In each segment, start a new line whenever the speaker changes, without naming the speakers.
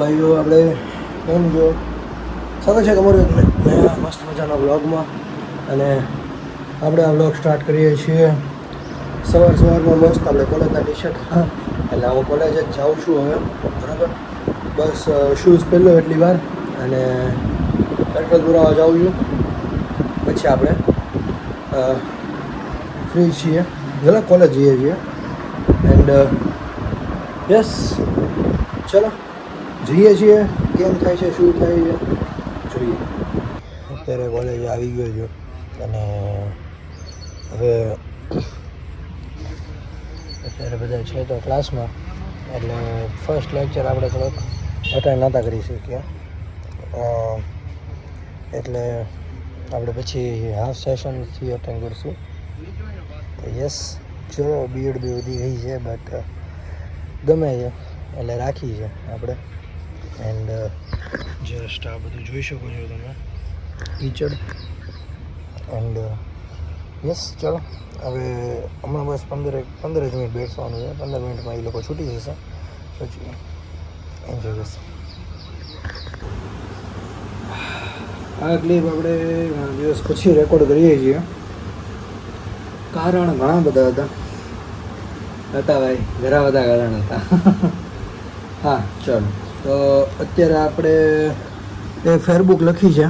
ભાઈઓ આપણે કેમ છો? સ્વાગત છે તમારું નયા મસ્ત મજાના વ્લોગમાં. અને આપણે આ વ્લોગ સ્ટાર્ટ કરીએ છીએ સવારમાં મસ્ત આપણે કોલેજના ટી શર્ટ એટલે હું કોલેજ જ જાઉં છું હવે. બરાબર, બસ શૂઝ પહેલો એટલી વાર અને પેટ્રોલ પુરાવા જાઉં છું. પછી આપણે ફ્રી છીએ, ભલે કોલેજ જઈએ છીએ. એન્ડ યસ, ચલો જઈએ છીએ. કેમ થાય છે, શું થાય છે જોઈએ. અત્યારે કોલેજ આવી ગયો છું અને હવે અત્યારે બધા છે તો ક્લાસમાં, એટલે ફર્સ્ટ લેક્ચર આપણે થોડોક અટેન્ડ નહોતા કરી શક્યા, એટલે આપણે પછી હાફ સેશનથી અટેન્ડ કરીશું. તો યસ, ચલો બીએડ બી વધી ગઈ છે બટ ગમે છે એટલે રાખી છે આપણે. એન્ડ જસ્ટ આ બધું જોઈ શકો છો તમે, કીચડ. એન્ડ યસ, ચલો હવે હમણાં બસ 15 જ મિનિટ બેસવાનું છે. 15 મિનિટમાં એ લોકો છૂટી જશે, પછી એન્જોય કરશે. આ ક્લિપ આપણે ઘણા દિવસ પછી રેકોર્ડ કરીએ છીએ, કારણ ઘણા બધા હતા ભાઈ, ઘણા બધા કારણ હતા. હા ચલો, તો અત્યારે આપણે એ ફેરબુક લખી છે.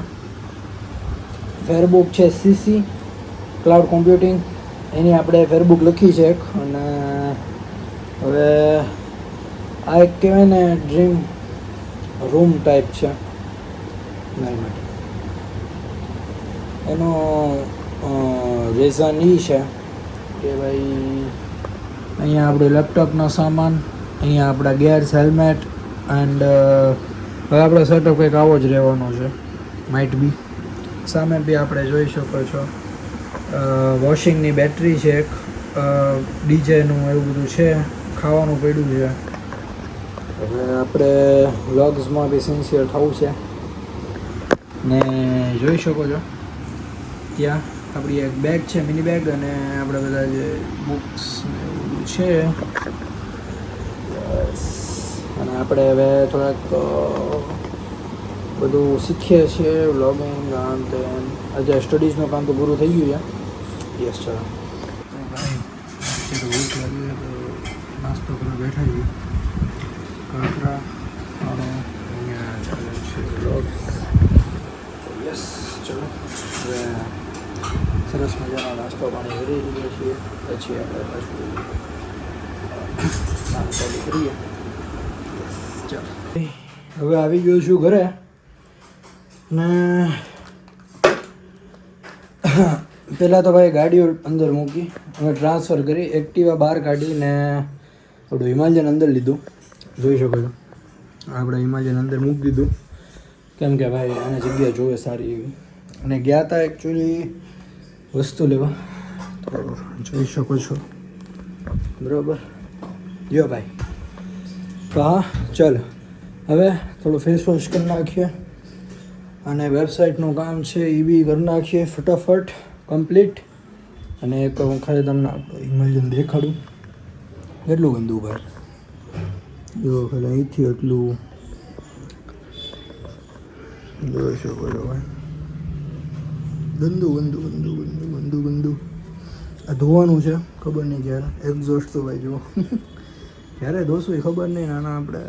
ફેરબુક છે સીસી ક્લાઉડ કોમ્પ્યુટિંગ, એની આપણે ફેરબુક લખી છે એક. અને હવે આ એક કહેવાય ને ડ્રીમ રૂમ ટાઈપ છે મારી માટે. એનો રીઝન એ છે કે ભાઈ અહીંયા આપણે લેપટોપનો સામાન, અહીંયા આપણા ગિયર્સ, હેલ્મેટ. એન્ડ હવે આપણો સેટઅપ કંઈક આવો જ રહેવાનો છે, માઇટ બી. સામે બી આપણે જોઈ શકો છો વોશિંગની બેટરી છે એક, ડીજેનું એવું બધું છે, ખાવાનું પડ્યું છે. હવે આપણે વ્લોગ્સમાં બી સિન્સિયર થવું છે ને. જોઈ શકો છો ત્યાં આપણી એક બેગ છે, મિની બેગ, અને આપણે બધા જે બુક્સ એવું બધું છે. અને આપણે હવે થોડાક બધું શીખીએ છીએ, વ્લોગિંગ, આમ તેમ. આજે સ્ટડીઝનું કામ તો પૂરું થઈ ગયું છે. યસ, ચાલો ભાઈ, ભૂખ લાગી તો નાસ્તો કરવા બેઠા છીએ. કાંકરા અને અહીંયા ચાલે છે વ્લોગ્સ. યસ, ચલો હવે સરસ મજાનો નાસ્તો પાણી કરી દઈએ છીએ, પછી આપણે પાછું કામ ચાલુ કરીએ. ચાલો, હવે આવી ગયો છું ઘરે ને. પહેલાં તો ભાઈ ગાડીઓ અંદર મૂકી, અમે ટ્રાન્સફર કરી, એક્ટિવા બહાર કાઢીને આપણું હિમાલયન અંદર લીધું. જોઈ શકો છો, આપણે હિમાલયન અંદર મૂકી દીધું, કેમ કે ભાઈ આને જગ્યા જોવે સારી એવી. અને ગયા હતા એકચ્યુઅલી વસ્તુ લેવા, તો જોઈ શકો છો. બરાબર, જો ભાઈ. તો હા, ચાલ હવે થોડું ફેસ વોશ કરી નાખીએ અને વેબસાઇટનું કામ છે એ બી કરી નાખીએ ફટાફટ કમ્પ્લીટ. અને એક હું ખાલી તમને હિમાલયન દેખાડું, કેટલું ગંદુ ભાઈ. જો ખાલી અહીંથી એટલું જોઈ શકો છો ભાઈ, ગંદુ ગંદુ ગંદુ ગંદુ ગંદુ ગંદુ. આ ધોવાનું છે, ખબર નહીં ક્યારે. એક્ઝોસ્ટ તો ભાઈ જુઓ, ક્યારે ધોશું એ ખબર નહીં. આના આપણે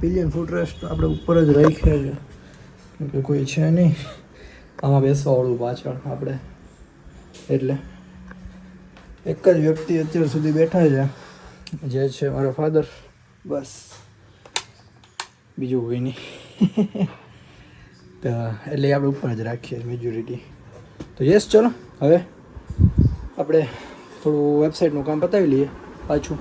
પિલિયન ફૂટરેસ્ટ આપણે ઉપર જ રાખ્યા છે, કે કોઈ છે નહીં આમાં બેસવાવાળું પાછળ આપણે. એટલે એક જ વ્યક્તિ અત્યાર સુધી બેઠા છે, જે છે મારા ફાધર. બસ, બીજું કોઈ નહીં. તો એટલે આપણે ઉપર જ રાખીએ મેજોરિટી. તો યસ, ચલો હવે આપણે થોડું વેબસાઇટનું કામ પતાવી લઈએ પાછું.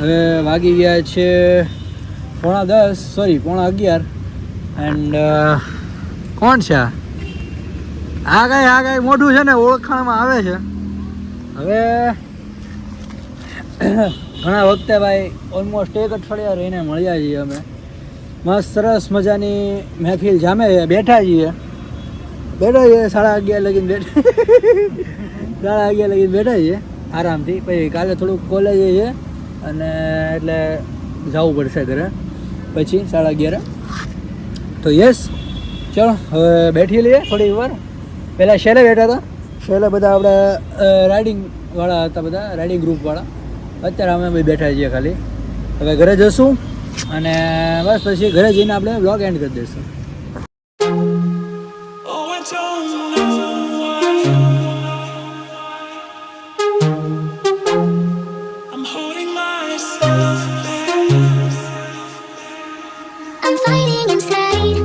હવે વાગી ગયા છે 9:45, સોરી 11:30. એન્ડ કોણ છે આ કાંઈ મોઢું છે ને ઓળખાણમાં આવે છે. હવે ઘણા વખતે ભાઈ ઓલમોસ્ટ 1 અઠવાડિયા રહીને મળ્યા છીએ અમે. મસ્ત સરસ મજાની મહેફિલ જામે છે. બેઠા છીએ 11:30 લગીને 11:30 લગીને બેઠા છીએ આરામથી. પછી કાલે થોડુંક કોલેજ છે અને એટલે જવું પડશે ઘરે પછી 11:30. તો યસ ચલો હવે બેઠી લઈએ થોડી વાર. પહેલાં શેલે બેઠા હતા. શેલે બધા આપણે રાઇડિંગવાળા હતા, બધા રાઇડિંગ ગ્રુપવાળા. અત્યારે અમે બી બેઠા છીએ ખાલી. હવે ઘરે જશું અને બસ પછી ઘરે જઈને આપણે વ્લોગ એન્ડ કરી દઈશું.
I'm fighting inside.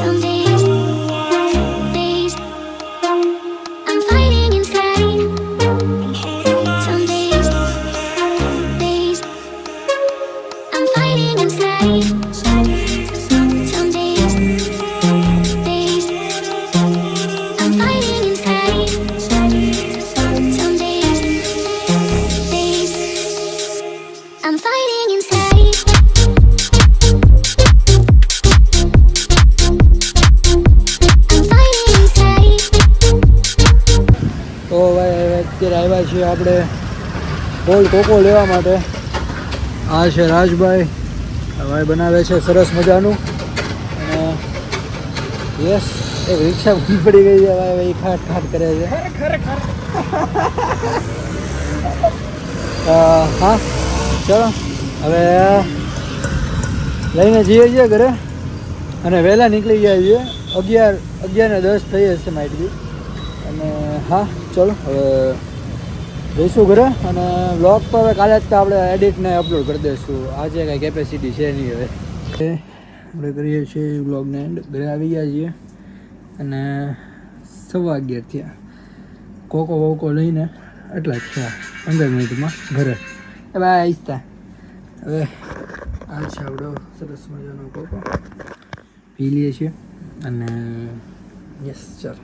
Some days, I'm fighting inside. Some days, I'm fighting inside. Some days, I'm fighting inside. Some days, I'm fighting inside.
તો ભાઈ અત્યારે આવ્યા છીએ આપણે કોલ્ડ કોકો લેવા માટે. આ છે રાજભાઈ, ભાઈ બનાવે છે સરસ મજાનું. અને યસ એક રિક્ષા ઊભી પડી ગઈ છે ભાઈ, ખાટ ખાટ કરે છે. હા ચલો હવે લઈને જઈએ છીએ ઘરે અને વહેલા નીકળી ગયા છીએ. 11:10 થઈ હશે માઇટ બી. અને હા ચલો હવે જઈશું ઘરે. અને વ્લોગ તો હવે કાલે જ તો આપણે એડિટને અપલોડ કરી દઈશું. આજે કાંઈ કેપેસિટી છે નહીં. હવે આપણે કરીએ છીએ વ્લોગને એન્ડ. ઘરે આવી ગયા છીએ અને 11:15 થયા. કોકો વોકો લઈને એટલા જ થયા 15 મિનિટમાં ઘરે. એ ભાઈ આઈસ્તા હવે આ છે આપણો સરસ મજાનો કોકો પી લઈએ છીએ. અને યસ ચાલો.